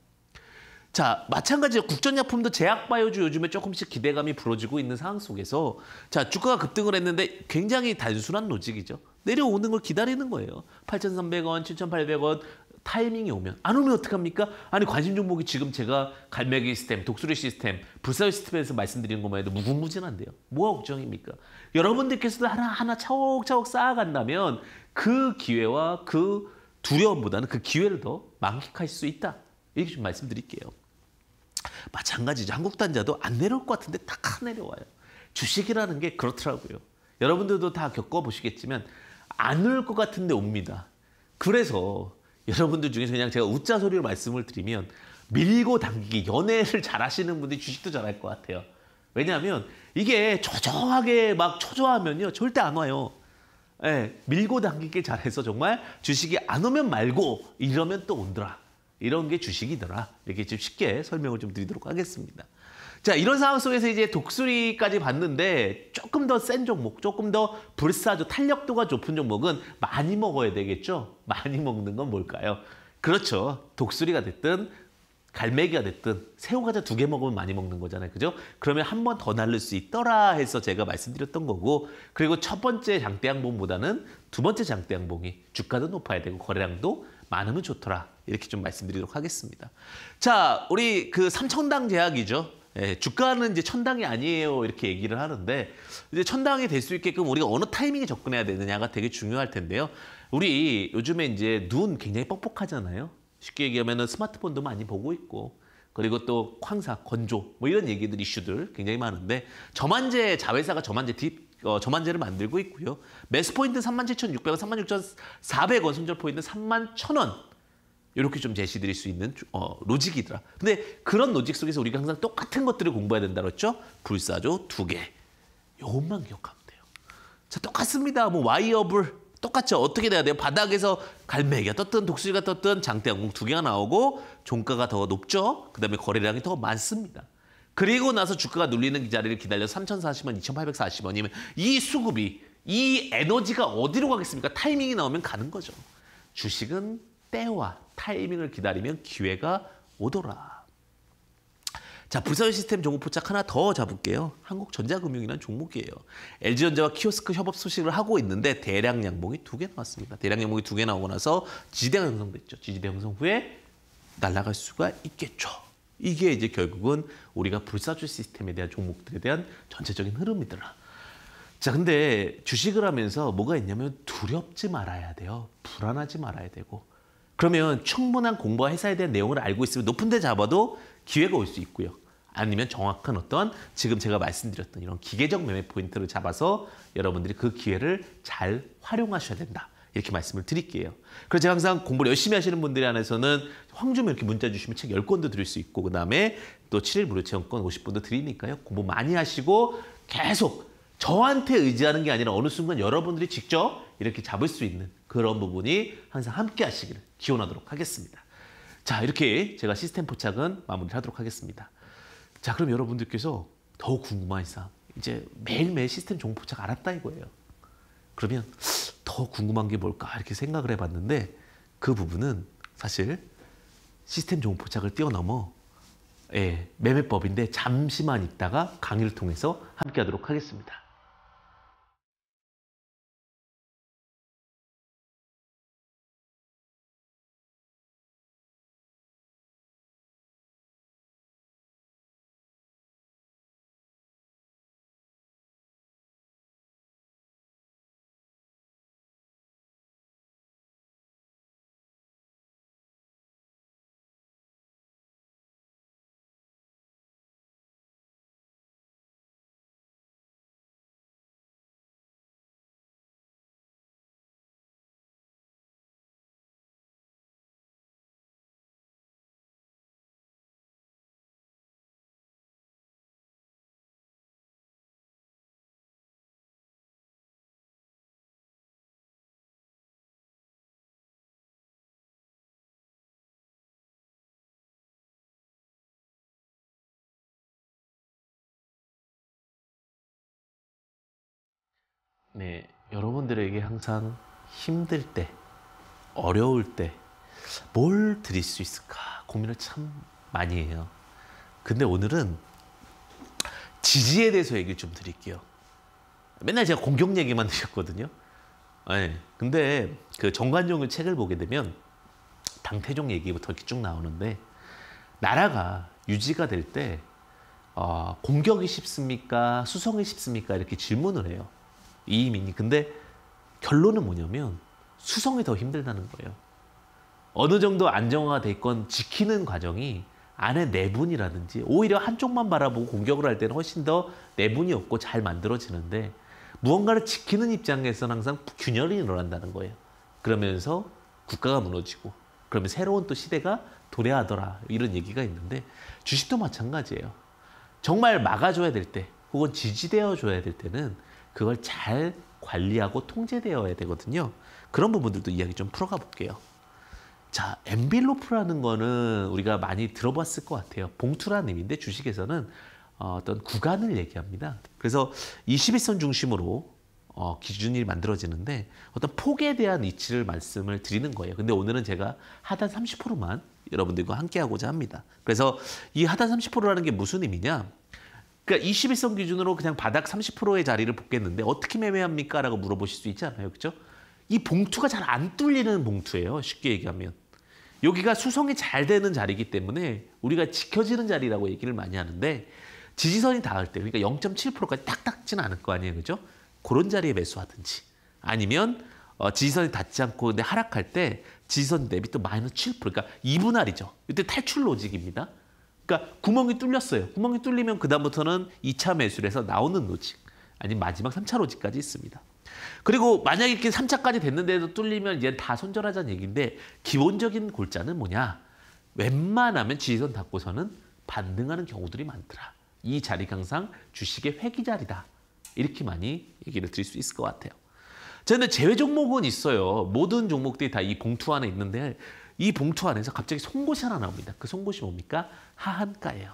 자, 마찬가지로 국전약품도 제약바이오주 요즘에 조금씩 기대감이 불어지고 있는 상황 속에서 자, 주가가 급등을 했는데 굉장히 단순한 로직이죠. 내려오는 걸 기다리는 거예요. 8,300원, 7,800원 타이밍이 오면. 안 오면 어떡합니까? 아니 관심 종목이 지금 제가 갈매기 시스템, 독수리 시스템, 불사조 시스템에서 말씀드리는 것만 해도 무궁무진한데요. 뭐가 걱정입니까? 여러분들께서도 하나하나 차곡차곡 쌓아간다면 그 기회와 그 두려움보다는 그 기회를 더 만끽할 수 있다. 이렇게 좀 말씀드릴게요. 마찬가지죠. 한국단자도 안 내려올 것 같은데 딱 내려와요. 주식이라는 게 그렇더라고요. 여러분들도 다 겪어보시겠지만 안 올 것 같은데 옵니다. 그래서 여러분들 중에서 그냥 제가 웃자 소리로 말씀을 드리면 밀고 당기기, 연애를 잘하시는 분들이 주식도 잘할 것 같아요. 왜냐하면 이게 초조하게 막 초조하면요 절대 안 와요. 예, 밀고 당기기 잘해서 정말 주식이 안 오면 말고 이러면 또 온더라. 이런 게 주식이더라. 이렇게 좀 쉽게 설명을 좀 드리도록 하겠습니다. 자, 이런 상황 속에서 이제 독수리까지 봤는데 조금 더 센 종목, 조금 더 불사조, 탄력도가 높은 종목은 많이 먹어야 되겠죠? 많이 먹는 건 뭘까요? 그렇죠. 독수리가 됐든 갈매기가 됐든 새우과자 2개 먹으면 많이 먹는 거잖아요. 그죠? 그러면 한 번 더 날릴 수 있더라 해서 제가 말씀드렸던 거고 그리고 첫 번째 장대양봉보다는 두 번째 장대양봉이 주가도 높아야 되고 거래량도 많으면 좋더라. 이렇게 좀 말씀드리도록 하겠습니다. 자, 우리 그 삼천당 제약이죠. 예, 주가는 이제 천당이 아니에요 이렇게 얘기를 하는데 이제 천당이 될 수 있게끔 우리가 어느 타이밍에 접근해야 되느냐가 되게 중요할 텐데요. 우리 요즘에 이제 눈 굉장히 뻑뻑하잖아요. 쉽게 얘기하면은 스마트폰도 많이 보고 있고 그리고 또 황사, 건조 뭐 이런 얘기들 이슈들 굉장히 많은데 저만제 자회사가 저만제를 만들고 있고요. 매수 포인트 37,600원, 36,400원, 손절 포인트 31,000원. 이렇게 좀 제시드릴 수 있는 로직이더라. 근데 그런 로직 속에서 우리가 항상 똑같은 것들을 공부해야 된다 그랬죠? 불사조 2개. 요것만 기억하면 돼요. 자, 똑같습니다. 뭐 와이어블 똑같죠? 어떻게 돼야 돼요? 바닥에서 갈매기가 떴든 독수리가 떴든 장대 항공 2개가 나오고 종가가 더 높죠? 그다음에 거래량이 더 많습니다. 그리고 나서 주가가 눌리는 자리를 기다려서 3,040원, 2,840원이면 이 수급이, 이 에너지가 어디로 가겠습니까? 타이밍이 나오면 가는 거죠. 주식은 때와 타이밍을 기다리면 기회가 오더라. 자, 불사조 시스템 종목 포착 하나 더 잡을게요. 한국전자금융이라는 종목이에요. LG전자와 키오스크 협업 소식을 하고 있는데 대량 양봉이 2개 나왔습니다. 대량 양봉이 2개 나오고 나서 지지대가 형성됐죠. 지지대 형성 후에 날아갈 수가 있겠죠. 이게 이제 결국은 우리가 불사조 시스템에 대한 종목들에 대한 전체적인 흐름이더라. 자, 근데 주식을 하면서 뭐가 있냐면 두렵지 말아야 돼요. 불안하지 말아야 되고. 그러면 충분한 공부와 회사에 대한 내용을 알고 있으면 높은 데 잡아도 기회가 올 수 있고요. 아니면 정확한 어떤 지금 제가 말씀드렸던 이런 기계적 매매 포인트를 잡아서 여러분들이 그 기회를 잘 활용하셔야 된다. 이렇게 말씀을 드릴게요. 그래서 제가 항상 공부를 열심히 하시는 분들에 한해서는 황주면 이렇게 문자 주시면 책 10권도 드릴 수 있고 그다음에 또 7일 무료 체험권 50분도 드리니까요. 공부 많이 하시고 계속 저한테 의지하는 게 아니라 어느 순간 여러분들이 직접 이렇게 잡을 수 있는 그런 부분이 항상 함께 하시기를 기원하도록 하겠습니다. 자, 이렇게 제가 시스템 포착은 마무리를 하도록 하겠습니다. 자, 그럼 여러분들께서 더 궁금한 이상 이제 매일매일 시스템 종목 포착 알았다 이거예요. 그러면 더 궁금한 게 뭘까 이렇게 생각을 해봤는데 그 부분은 사실 시스템 종목 포착을 뛰어넘어 매매법인데 잠시만 있다가 강의를 통해서 함께 하도록 하겠습니다. 네, 여러분들에게 항상 힘들 때, 어려울 때 뭘 드릴 수 있을까 고민을 참 많이 해요. 근데 오늘은 지지에 대해서 얘기를 좀 드릴게요. 맨날 제가 공격 얘기만 드렸거든요. 네, 근데 그 정관용의 책을 보게 되면 당태종 얘기부터 이렇게 쭉 나오는데 나라가 유지가 될 때 공격이 쉽습니까? 수성이 쉽습니까? 이렇게 질문을 해요. 이민이. 근데 결론은 뭐냐면 수성이 더 힘들다는 거예요. 어느 정도 안정화가 돼 있건 지키는 과정이 안에 내분이라든지 오히려 한쪽만 바라보고 공격을 할 때는 훨씬 더 내분이 없고 잘 만들어지는데 무언가를 지키는 입장에서는 항상 균열이 일어난다는 거예요. 그러면서 국가가 무너지고 그러면 새로운 또 시대가 도래하더라 이런 얘기가 있는데 주식도 마찬가지예요. 정말 막아줘야 될 때 혹은 지지되어 줘야 될 때는 그걸 잘 관리하고 통제되어야 되거든요. 그런 부분들도 이야기 좀 풀어가 볼게요. 자, 엔빌로프라는 거는 우리가 많이 들어봤을 것 같아요. 봉투라는 의미인데 주식에서는 어떤 구간을 얘기합니다. 그래서 21선 중심으로 기준이 만들어지는데 어떤 폭에 대한 이치를 말씀을 드리는 거예요. 근데 오늘은 제가 하단 30%만 여러분들과 함께 하고자 합니다. 그래서 이 하단 30%라는 게 무슨 의미냐? 그러니까 21선 기준으로 그냥 바닥 30%의 자리를 뽑겠는데 어떻게 매매합니까? 라고 물어보실 수 있지 않아요. 그렇죠? 이 봉투가 잘 안 뚫리는 봉투예요. 쉽게 얘기하면. 여기가 수성이 잘 되는 자리이기 때문에 우리가 지켜지는 자리라고 얘기를 많이 하는데 지지선이 닿을 때 그러니까 0.7%까지 딱 닿지는 않을 거 아니에요. 그죠? 그런 자리에 매수하든지 아니면 지지선이 닿지 않고 근데 하락할 때 지지선 대비 또 마이너스 7% 그러니까 2분할이죠. 이때 탈출 로직입니다. 그러니까 구멍이 뚫렸어요. 구멍이 뚫리면 그다음부터는 2차 매수를 해서 나오는 로직 아니면 마지막 3차 로직까지 있습니다. 그리고 만약에 이렇게 3차까지 됐는데도 뚫리면 이제 다 손절하자는 얘기인데 기본적인 골자는 뭐냐? 웬만하면 지지선 닿고서는 반등하는 경우들이 많더라. 이 자리가 항상 주식의 회귀 자리다. 이렇게 많이 얘기를 드릴 수 있을 것 같아요. 자, 근데 제외 종목은 있어요. 모든 종목들이 다 이 봉투 안에 있는데 이 봉투 안에서 갑자기 송곳이 하나 나옵니다. 그 송곳이 뭡니까? 하한가예요.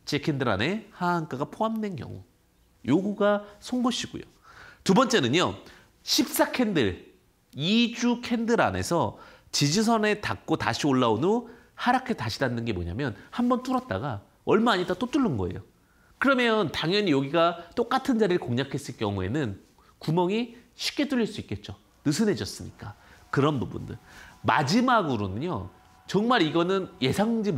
제 캔들 안에 하한가가 포함된 경우. 요거가 송곳이고요. 두 번째는요. 14캔들, 2주 캔들 안에서 지지선에 닿고 다시 올라온 후 하락해 다시 닿는 게 뭐냐면 한 번 뚫었다가 얼마 안 있다 또 뚫는 거예요. 그러면 당연히 여기가 똑같은 자리를 공략했을 경우에는 구멍이 쉽게 뚫릴 수 있겠죠. 느슨해졌으니까. 그런 부분들. 마지막으로는요. 정말 이거는 예상치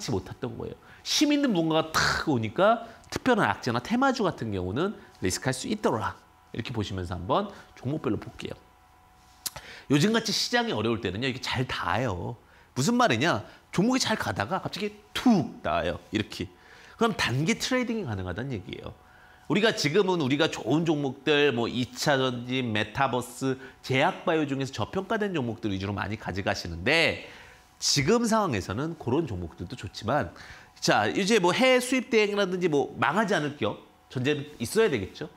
못했던 거예요. 힘 있는 뭔가가 탁 오니까 특별한 악재나 테마주 같은 경우는 리스크할 수 있더라. 이렇게 보시면서 한번 종목별로 볼게요. 요즘같이 시장이 어려울 때는요. 이게 잘 닿아요. 무슨 말이냐. 종목이 잘 가다가 갑자기 툭 닿아요. 이렇게. 그럼 단기 트레이딩이 가능하다는 얘기예요. 우리가 지금은 우리가 좋은 종목들, 뭐 2차 전지, 메타버스, 제약바이오 중에서 저평가된 종목들 위주로 많이 가져가시는데 지금 상황에서는 그런 종목들도 좋지만 자 이제 뭐 해외 수입 대행이라든지 뭐 망하지 않을 기업 전제는 있어야 되겠죠.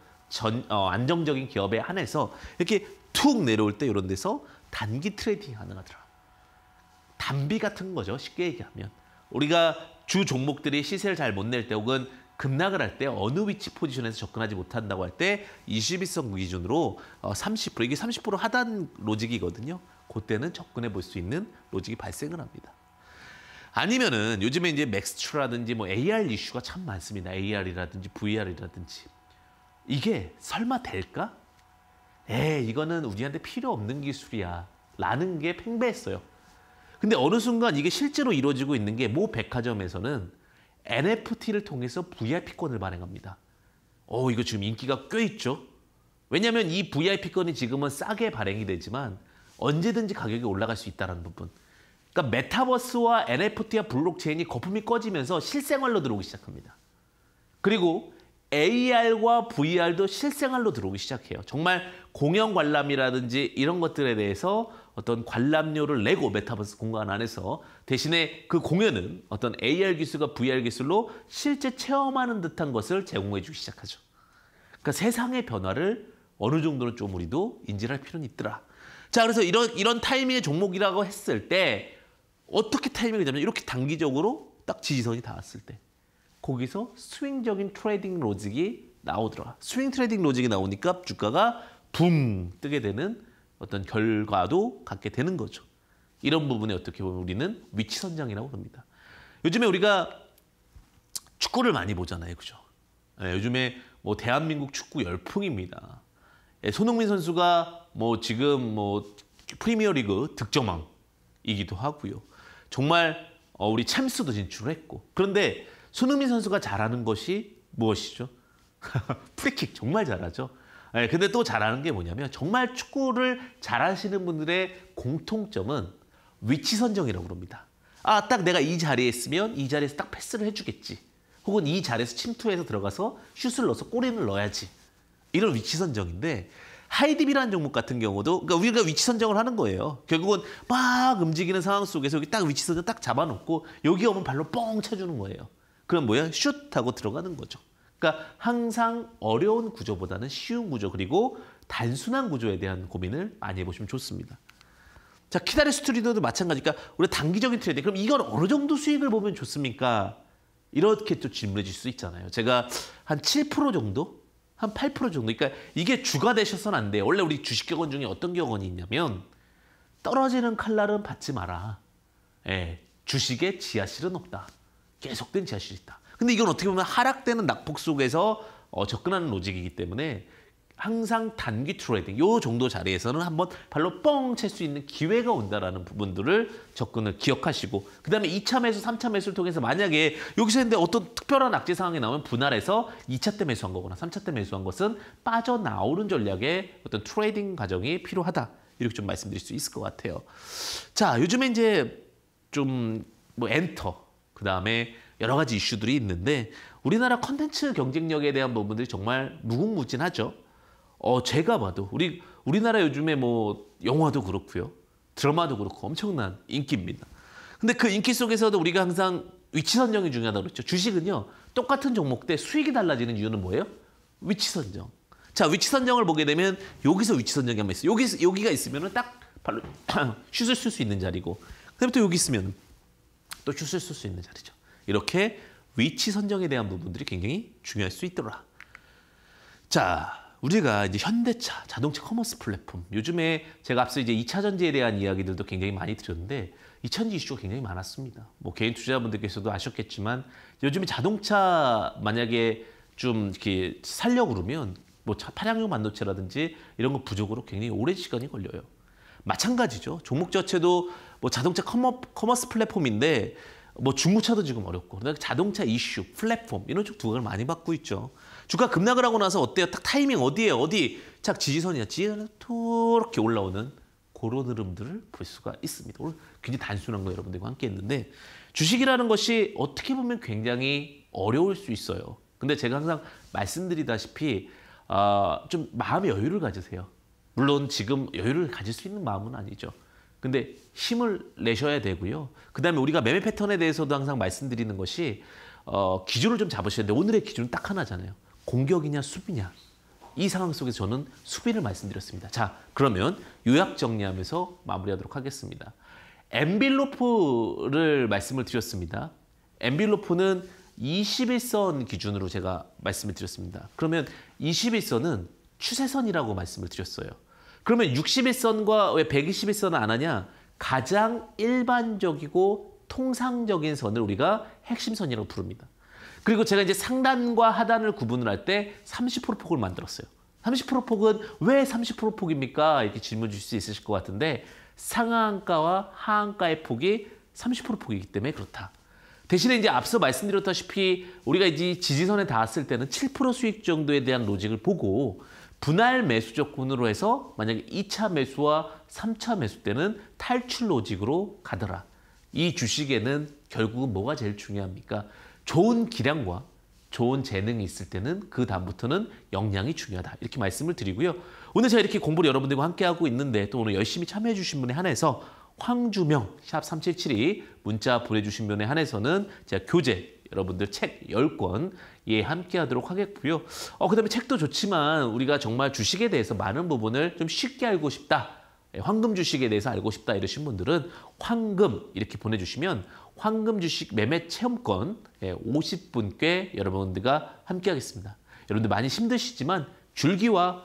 안정적인 기업에 한해서 이렇게 툭 내려올 때 이런 데서 단기 트레이딩이 가능하더라. 단비 같은 거죠. 쉽게 얘기하면. 우리가 주 종목들이 시세를 잘 못 낼 때 혹은 급락을 할 때 어느 위치 포지션에서 접근하지 못한다고 할 때 21선 기준으로 30% 이게 30% 하단 로직이거든요. 그때는 접근해 볼 수 있는 로직이 발생을 합니다. 아니면은 요즘에 이제 맥스추라든지 뭐 AR 이슈가 참 많습니다. AR이라든지 VR이라든지 이게 설마 될까? 이거는 우리한테 필요 없는 기술이야 라는 게 팽배했어요. 근데 어느 순간 이게 실제로 이루어지고 있는 게 모 백화점에서는 NFT를 통해서 VIP권을 발행합니다. 이거 지금 인기가 꽤 있죠? 왜냐하면 이 VIP권이 지금은 싸게 발행이 되지만 언제든지 가격이 올라갈 수 있다는 부분. 그러니까 메타버스와 NFT와 블록체인이 거품이 꺼지면서 실생활로 들어오기 시작합니다. 그리고 AR과 VR도 실생활로 들어오기 시작해요. 정말 공연 관람이라든지 이런 것들에 대해서 어떤 관람료를 내고 메타버스 공간 안에서 대신에 그 공연은 어떤 AR 기술과 VR 기술로 실제 체험하는 듯한 것을 제공해 주기 시작하죠. 그러니까 세상의 변화를 어느 정도는 좀 우리도 인지할 필요는 있더라. 자, 그래서 이런 타이밍의 종목이라고 했을 때 어떻게 타이밍이 되냐면 이렇게 단기적으로 딱 지지선이 닿았을 때 거기서 스윙적인 트레이딩 로직이 나오더라. 스윙 트레이딩 로직이 나오니까 주가가 붕 뜨게 되는 어떤 결과도 갖게 되는 거죠. 이런 부분에 어떻게 보면 우리는 위치 선정이라고 합니다. 요즘에 우리가 축구를 많이 보잖아요. 그죠? 요즘에 뭐 대한민국 축구 열풍입니다. 손흥민 선수가 뭐 지금 뭐 프리미어리그 득점왕이기도 하고요. 정말 우리 챔스도 진출했고. 그런데 손흥민 선수가 잘하는 것이 무엇이죠? 프리킥 정말 잘하죠. 근데 또 잘하는 게 뭐냐면 정말 축구를 잘하시는 분들의 공통점은 위치 선정이라고 합니다. 딱 내가 이 자리에 있으면 이 자리에서 딱 패스를 해주겠지. 혹은 이 자리에서 침투해서 들어가서 슛을 넣어서 골인을 넣어야지. 이런 위치 선정인데 하이딥이라는 종목 같은 경우도 그러니까 우리가 위치 선정을 하는 거예요. 결국은 막 움직이는 상황 속에서 여기 딱 위치 선정 딱 잡아놓고 여기 오면 발로 뻥 차주는 거예요. 그럼 뭐야? 슛하고 들어가는 거죠. 그러니까 항상 어려운 구조보다는 쉬운 구조 그리고 단순한 구조에 대한 고민을 많이 해보시면 좋습니다. 자, 키다리 스튜디오도 마찬가지니까 우리 단기적인 트레이딩 그럼 이건 어느 정도 수익을 보면 좋습니까? 이렇게 또 질문해 주실 수 있잖아요. 제가 한 7% 정도? 한 8% 정도? 그러니까 이게 주가 되셔서는 안 돼요. 원래 우리 주식 격언 중에 어떤 격언이 있냐면 떨어지는 칼날은 받지 마라. 주식에 지하실은 없다. 계속된 지하실이 있다. 근데 이건 어떻게 보면 하락되는 낙폭 속에서 접근하는 로직이기 때문에 항상 단기 트레이딩 요 정도 자리에서는 한번 발로 뻥 찰 수 있는 기회가 온다라는 부분들을 접근을 기억하시고 그다음에 2차 매수, 3차 매수를 통해서 만약에 여기서 했는데 어떤 특별한 악재 상황이 나오면 분할해서 2차 때 매수한 거거나 3차 때 매수한 것은 빠져나오는 전략의 어떤 트레이딩 과정이 필요하다. 이렇게 좀 말씀드릴 수 있을 것 같아요. 자, 요즘에 이제 좀 뭐 엔터 그다음에 여러 가지 이슈들이 있는데 우리나라 컨텐츠 경쟁력에 대한 부분들이 정말 무궁무진하죠. 제가 봐도 우리나라 요즘에 뭐 영화도 그렇고요. 드라마도 그렇고 엄청난 인기입니다. 근데 그 인기 속에서도 우리가 항상 위치 선정이 중요하다고 그랬죠. 주식은요. 똑같은 종목 때 수익이 달라지는 이유는 뭐예요? 위치 선정. 자, 위치 선정을 보게 되면 여기서 위치 선정이 한번 있어요. 여기가 있으면은 딱 발로 슛을 쓸 수 있는 자리고 그다음에 또 여기 있으면 또 슛을 쓸 수 있는 자리죠. 이렇게 위치 선정에 대한 부분들이 굉장히 중요할 수 있더라. 자, 우리가 이제 현대차, 자동차 커머스 플랫폼. 요즘에 제가 앞서 이제 2차 전지에 대한 이야기들도 굉장히 많이 드렸는데 2차 전지 이슈가 굉장히 많았습니다. 뭐 개인 투자자분들께서도 아셨겠지만 요즘에 자동차 만약에 좀 이렇게 살려고 그러면 뭐 차량용 반도체라든지 이런 거 부족으로 굉장히 오랜 시간이 걸려요. 마찬가지죠. 종목 자체도 뭐 자동차 커머스 플랫폼인데 뭐 중고차도 지금 어렵고 그다음에 자동차 이슈, 플랫폼 이런 쪽 두각을 많이 받고 있죠. 주가 급락을 하고 나서 어때요? 딱 타이밍 어디에 어디 딱 지지선이나 지지선이 이렇게 올라오는 그런 흐름들을 볼 수가 있습니다. 오늘 굉장히 단순한 거 여러분들과 함께 했는데 주식이라는 것이 어떻게 보면 굉장히 어려울 수 있어요. 근데 제가 항상 말씀드리다시피 좀 마음의 여유를 가지세요. 물론 지금 여유를 가질 수 있는 마음은 아니죠. 근데 힘을 내셔야 되고요. 그다음에 우리가 매매 패턴에 대해서도 항상 말씀드리는 것이 기준을 좀 잡으셔야 돼요. 오늘의 기준은 딱 하나잖아요. 공격이냐 수비냐. 이 상황 속에서 저는 수비를 말씀드렸습니다. 자, 그러면 요약 정리하면서 마무리하도록 하겠습니다. 엔빌로프를 말씀을 드렸습니다. 엔빌로프는 21선 기준으로 제가 말씀을 드렸습니다. 그러면 21선은 추세선이라고 말씀을 드렸어요. 그러면 61선과 왜 121선은 안 하냐? 가장 일반적이고 통상적인 선을 우리가 핵심선이라고 부릅니다. 그리고 제가 이제 상단과 하단을 구분을 할 때 30% 폭을 만들었어요. 30% 폭은 왜 30% 폭입니까? 이렇게 질문 주실 수 있으실 것 같은데 상한가와 하한가의 폭이 30% 폭이기 때문에 그렇다. 대신에 이제 앞서 말씀드렸다시피 우리가 이제 지지선에 닿았을 때는 7% 수익 정도에 대한 로직을 보고 분할 매수 조건으로 해서 만약에 2차 매수와 3차 매수 때는 탈출 로직으로 가더라. 이 주식에는 결국은 뭐가 제일 중요합니까? 좋은 기량과 좋은 재능이 있을 때는 그 다음부터는 역량이 중요하다. 이렇게 말씀을 드리고요. 오늘 제가 이렇게 공부를 여러분들과 함께하고 있는데 또 오늘 열심히 참여해 주신 분에 한해서 황주명 샵 3772 문자 보내주신 분에 한해서는 제가 교재 여러분들 책 10권 예 함께 하도록 하겠고요. 그다음에 책도 좋지만 우리가 정말 주식에 대해서 많은 부분을 좀 쉽게 알고 싶다. 황금 주식에 대해서 알고 싶다 이러신 분들은 황금 이렇게 보내주시면 황금 주식 매매 체험권 50분께 여러분들과 함께 하겠습니다. 여러분들 많이 힘드시지만 줄기와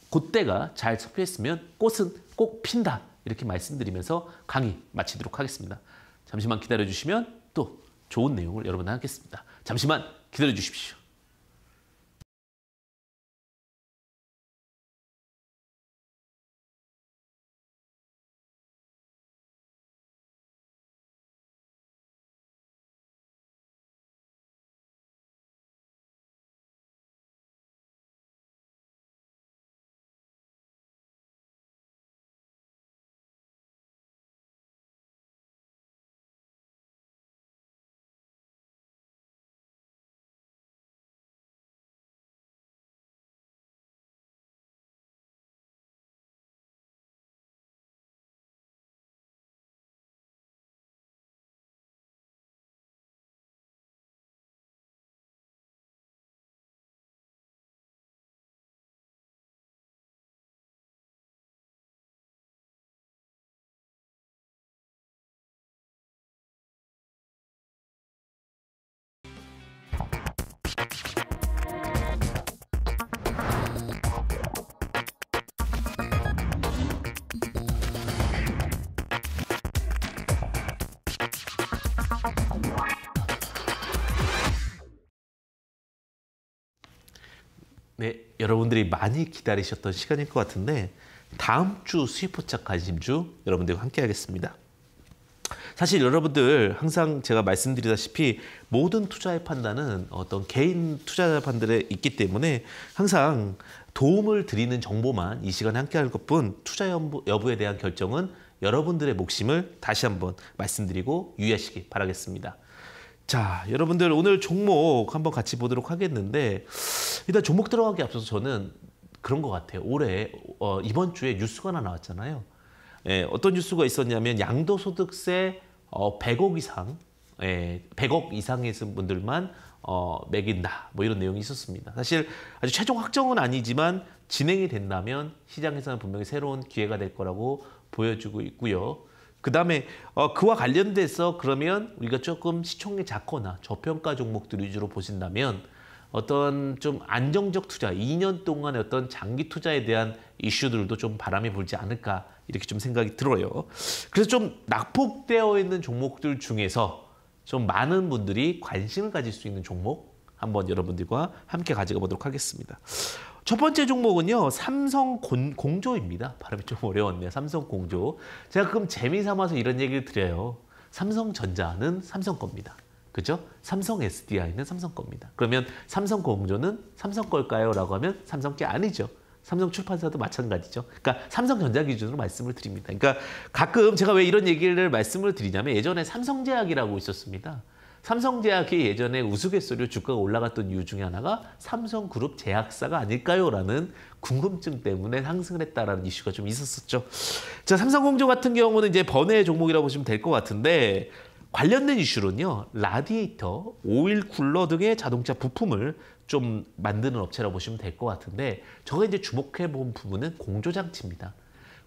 곧대가 잘 섞여있으면 꽃은 꼭 핀다. 이렇게 말씀드리면서 강의 마치도록 하겠습니다. 잠시만 기다려주시면 또 좋은 내용을 여러분과 하겠습니다. 잠시만 기다려주십시오. 네, 여러분들이 많이 기다리셨던 시간일 것 같은데 다음 주 수익 포착 관심주 여러분들과 함께 하겠습니다. 사실 여러분들 항상 제가 말씀드리다시피 모든 투자의 판단은 어떤 개인 투자자분들에 있기 때문에 항상 도움을 드리는 정보만 이 시간에 함께 할 것뿐 투자 여부에 대한 결정은 여러분들의 몫임을 다시 한번 말씀드리고 유의하시기 바라겠습니다. 자, 여러분들 오늘 종목 한번 같이 보도록 하겠는데 일단 종목 들어가기 앞서서 저는 그런 것 같아요. 올해 이번 주에 뉴스가 하나 나왔잖아요. 예, 어떤 뉴스가 있었냐면 양도소득세 100억 이상, 100억 이상의 분들만 매긴다. 뭐 이런 내용이 있었습니다. 사실 아직 최종 확정은 아니지만 진행이 된다면 시장에서는 분명히 새로운 기회가 될 거라고 보여주고 있고요. 그다음에 그와 관련돼서 그러면 우리가 조금 시총이 작거나 저평가 종목들 위주로 보신다면 어떤 좀 안정적 투자, 2년 동안의 어떤 장기 투자에 대한 이슈들도 좀 바람이 불지 않을까 이렇게 좀 생각이 들어요. 그래서 좀 낙폭되어 있는 종목들 중에서 좀 많은 분들이 관심을 가질 수 있는 종목 한번 여러분들과 함께 가져가 보도록 하겠습니다. 첫 번째 종목은요, 삼성공조입니다. 발음이 좀 어려웠네요. 삼성공조. 제가 그럼 재미삼아서 이런 얘기를 드려요. 삼성전자는 삼성 겁니다. 그죠? 삼성 SDI는 삼성 겁니다. 그러면 삼성공조는 삼성 걸까요? 라고 하면 삼성 게 아니죠. 삼성출판사도 마찬가지죠. 그러니까 삼성전자 기준으로 말씀을 드립니다. 그러니까 가끔 제가 왜 이런 얘기를 말씀을 드리냐면 예전에 삼성제약이라고 있었습니다. 삼성제약이 예전에 우스갯소리로 주가가 올라갔던 이유 중에 하나가 삼성그룹 제약사가 아닐까요? 라는 궁금증 때문에 상승을 했다라는 이슈가 좀 있었었죠. 자, 삼성공조 같은 경우는 이제 번외 종목이라고 보시면 될 것 같은데 관련된 이슈로는요, 라디에이터, 오일 쿨러 등의 자동차 부품을 좀 만드는 업체라고 보시면 될 것 같은데 저가 이제 주목해 본 부분은 공조장치입니다.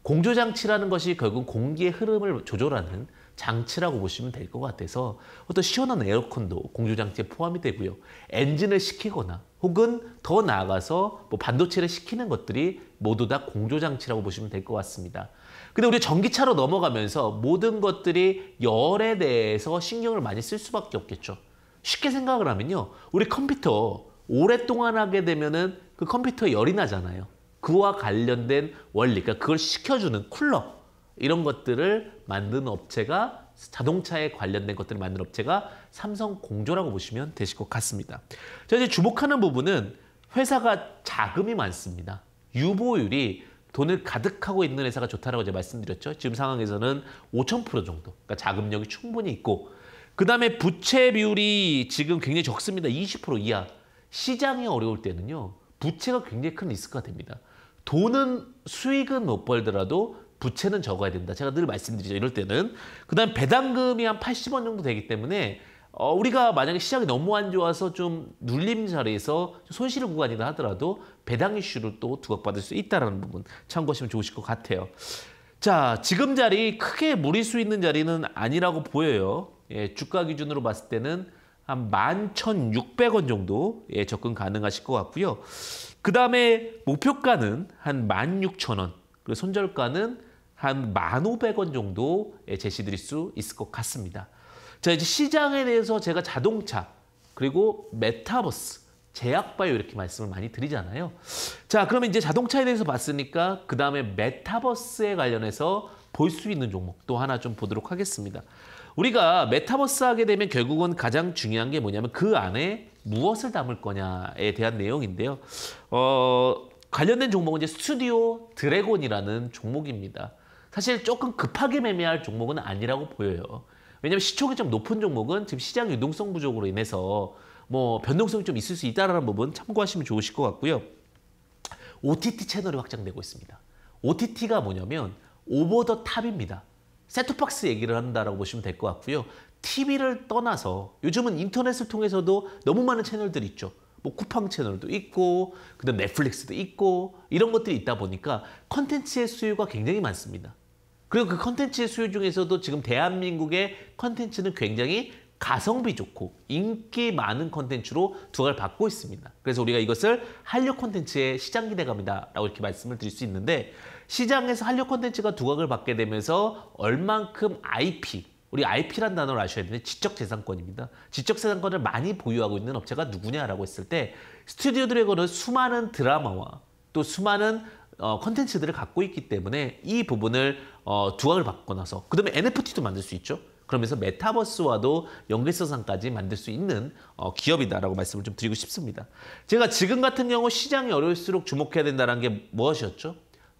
공조장치라는 것이 결국 공기의 흐름을 조절하는 장치라고 보시면 될 것 같아서 어떤 시원한 에어컨도 공조장치에 포함이 되고요. 엔진을 식히거나 혹은 더 나아가서 뭐 반도체를 식히는 것들이 모두 다 공조장치라고 보시면 될 것 같습니다. 근데 우리 전기차로 넘어가면서 모든 것들이 열에 대해서 신경을 많이 쓸 수밖에 없겠죠. 쉽게 생각을 하면요. 우리 컴퓨터 오랫동안 하게 되면은 그 컴퓨터에 열이 나잖아요. 그와 관련된 원리, 그러니까 그걸 식혀주는 쿨러 이런 것들을 만드는 업체가 자동차에 관련된 것들을 만드는 업체가 삼성공조라고 보시면 되실 것 같습니다. 자, 이제 주목하는 부분은 회사가 자금이 많습니다. 유보율이 돈을 가득하고 있는 회사가 좋다라고 제가 말씀드렸죠. 지금 상황에서는 5,000% 정도, 그러니까 자금력이 충분히 있고 그 다음에 부채 비율이 지금 굉장히 적습니다. 20% 이하. 시장이 어려울 때는요. 부채가 굉장히 큰 리스크가 됩니다. 돈은 수익은 못 벌더라도 부채는 적어야 된다. 제가 늘 말씀드리죠. 이럴 때는. 그 다음 배당금이 한 80원 정도 되기 때문에 우리가 만약에 시장이 너무 안 좋아서 좀 눌림 자리에서 손실 구간이다 하더라도 배당 이슈를 또 두각받을 수 있다는 부분 참고하시면 좋으실 것 같아요. 자, 지금 자리 크게 무리수 있는 자리는 아니라고 보여요. 예, 주가 기준으로 봤을 때는 한 11,600원 정도 접근 가능하실 것 같고요. 그 다음에 목표가는 한 16,000원, 그리고 손절가는 한 1,500원 정도 제시드릴 수 있을 것 같습니다. 자, 이제 시장에 대해서 제가 자동차, 그리고 메타버스, 제약바이오 이렇게 말씀을 많이 드리잖아요. 자, 그러면 이제 자동차에 대해서 봤으니까 그 다음에 메타버스에 관련해서 볼 수 있는 종목 또 하나 좀 보도록 하겠습니다. 우리가 메타버스 하게 되면 결국은 가장 중요한 게 뭐냐면 그 안에 무엇을 담을 거냐에 대한 내용인데요. 관련된 종목은 이제 스튜디오 드래곤이라는 종목입니다. 사실 조금 급하게 매매할 종목은 아니라고 보여요. 왜냐하면 시총이 좀 높은 종목은 지금 시장 유동성 부족으로 인해서 뭐 변동성이 좀 있을 수 있다는 부분 참고하시면 좋으실 것 같고요. OTT 채널이 확장되고 있습니다. OTT가 뭐냐면 오버 더 탑입니다. 셋톱박스 얘기를 한다라고 보시면 될 것 같고요. TV를 떠나서 요즘은 인터넷을 통해서도 너무 많은 채널들이 있죠. 뭐 쿠팡 채널도 있고 그다음 넷플릭스도 있고 이런 것들이 있다 보니까 컨텐츠의 수요가 굉장히 많습니다. 그리고 그 컨텐츠의 수요 중에서도 지금 대한민국의 컨텐츠는 굉장히 가성비 좋고 인기 많은 컨텐츠로 두각을 받고 있습니다. 그래서 우리가 이것을 한류 컨텐츠의 시장 기대감이다라고 이렇게 말씀을 드릴 수 있는데 시장에서 한류 컨텐츠가 두각을 받게 되면서 얼만큼 IP 우리 IP란 단어를 아셔야 되는데 지적재산권입니다. 지적재산권을 많이 보유하고 있는 업체가 누구냐라고 했을 때 스튜디오 드래곤은 수많은 드라마와 또 수많은 컨텐츠들을 갖고 있기 때문에 이 부분을 두각을 바꿔 나서 그다음에 NFT도 만들 수 있죠. 그러면서 메타버스와도 연계성상까지 만들 수 있는 기업이다라고 말씀을 좀 드리고 싶습니다. 제가 지금 같은 경우 시장이 어려울수록 주목해야 된다는 게 무엇이었죠?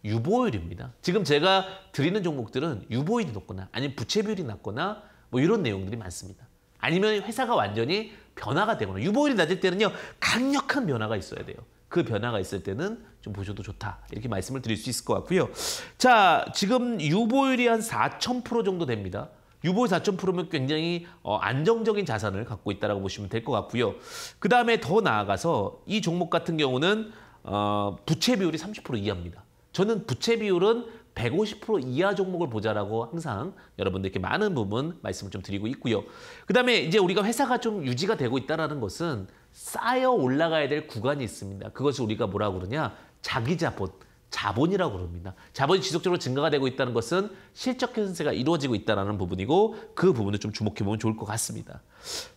유보율입니다. 지금 제가 드리는 종목들은 유보율이 높거나 아니면 부채 비율이 낮거나 뭐 이런 내용들이 많습니다. 아니면 회사가 완전히 변화가 되거나 유보율이 낮을 때는요 강력한 변화가 있어야 돼요. 그 변화가 있을 때는 좀 보셔도 좋다 이렇게 말씀을 드릴 수 있을 것 같고요. 자, 지금 유보율이 한 4,000% 정도 됩니다. 유보율 4,000%면 굉장히 안정적인 자산을 갖고 있다고 보시면 될 것 같고요. 그 다음에 더 나아가서 이 종목 같은 경우는 부채 비율이 30% 이하입니다. 저는 부채 비율은 150% 이하 종목을 보자라고 항상 여러분들께 많은 부분 말씀을 좀 드리고 있고요. 그 다음에 이제 우리가 회사가 좀 유지가 되고 있다는 것은 쌓여 올라가야 될 구간이 있습니다. 그것을 우리가 뭐라고 그러냐? 자기 자본. 자본이라고 그럽니다. 자본이 지속적으로 증가가 되고 있다는 것은 실적 현세가 이루어지고 있다는 부분이고 그 부분을 좀 주목해보면 좋을 것 같습니다.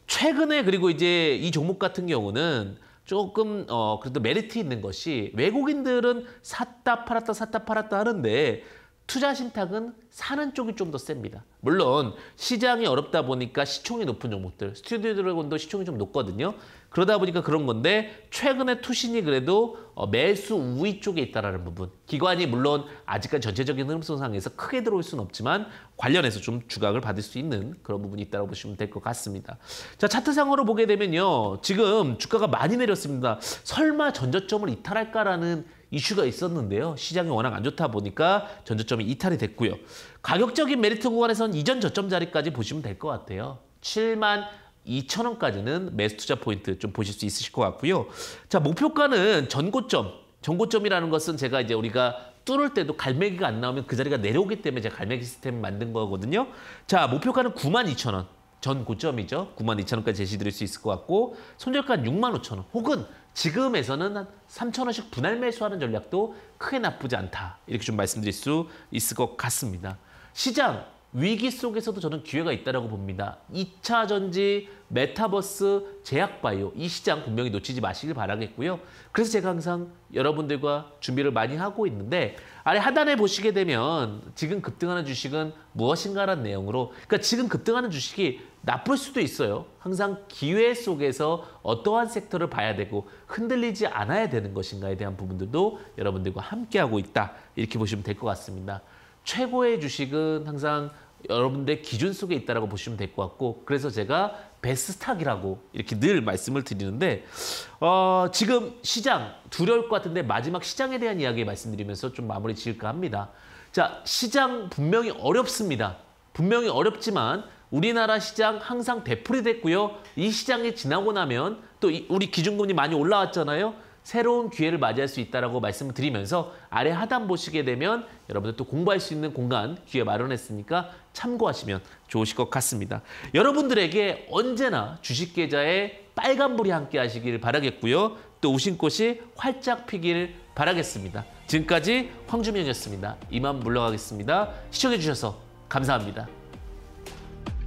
최근에 그리고 이제 이 종목 같은 경우는 조금 그래도 메리트 있는 것이 외국인들은 샀다 팔았다 하는데 투자 신탁은 사는 쪽이 좀 더 셉니다. 물론 시장이 어렵다 보니까 시총이 높은 종목들, 스튜디오 드래곤도 시총이 좀 높거든요. 그러다 보니까 그런 건데 최근에 투신이 그래도 매수 우위 쪽에 있다는 부분. 기관이 물론 아직까지 전체적인 흐름상에서 크게 들어올 수는 없지만 관련해서 좀 주각을 받을 수 있는 그런 부분이 있다고 보시면 될 것 같습니다. 자, 차트상으로 보게 되면요. 지금 주가가 많이 내렸습니다. 설마 전저점을 이탈할까라는 이슈가 있었는데요. 시장이 워낙 안 좋다 보니까 전저점이 이탈이 됐고요. 가격적인 메리트 구간에서는 이전 저점 자리까지 보시면 될 것 같아요. 72,000원까지는 매수 투자 포인트 좀 보실 수 있으실 것 같고요. 자, 목표가는 전고점. 전고점이라는 것은 제가 이제 우리가 뚫을 때도 갈매기가 안 나오면 그 자리가 내려오기 때문에 제가 갈매기 시스템을 만든 거거든요. 자, 목표가는 92,000원. 전 고점이죠. 92,000원까지 제시드릴 수 있을 것 같고 손절가는 65,000원 혹은 지금에서는 한 3,000원씩 분할 매수하는 전략도 크게 나쁘지 않다. 이렇게 좀 말씀드릴 수 있을 것 같습니다. 시장 위기 속에서도 저는 기회가 있다고 봅니다. 2차 전지, 메타버스, 제약바이오 이 시장 분명히 놓치지 마시길 바라겠고요. 그래서 제가 항상 여러분들과 준비를 많이 하고 있는데 아래 하단에 보시게 되면 지금 급등하는 주식은 무엇인가라는 내용으로 그러니까 지금 급등하는 주식이 나쁠 수도 있어요. 항상 기회 속에서 어떠한 섹터를 봐야 되고 흔들리지 않아야 되는 것인가에 대한 부분들도 여러분들과 함께하고 있다. 이렇게 보시면 될 것 같습니다. 최고의 주식은 항상 여러분들의 기준 속에 있다고 보시면 될 것 같고 그래서 제가 베스트스탁이라고 이렇게 늘 말씀을 드리는데 지금 시장 두려울 것 같은데 마지막 시장에 대한 이야기 말씀드리면서 좀 마무리 지을까 합니다. 자, 시장 분명히 어렵습니다. 분명히 어렵지만 우리나라 시장 항상 되풀이됐고요. 이 시장이 지나고 나면 또 우리 기준금리 많이 올라왔잖아요. 새로운 기회를 맞이할 수 있다고 말씀을 드리면서 아래 하단 보시게 되면 여러분들 또 공부할 수 있는 공간 기회 마련했으니까 참고하시면 좋으실 것 같습니다. 여러분들에게 언제나 주식 계좌에 빨간불이 함께 하시길 바라겠고요. 또 우신꽃이 활짝 피길 바라겠습니다. 지금까지 황주명이었습니다. 이만 물러가겠습니다. 시청해 주셔서 감사합니다.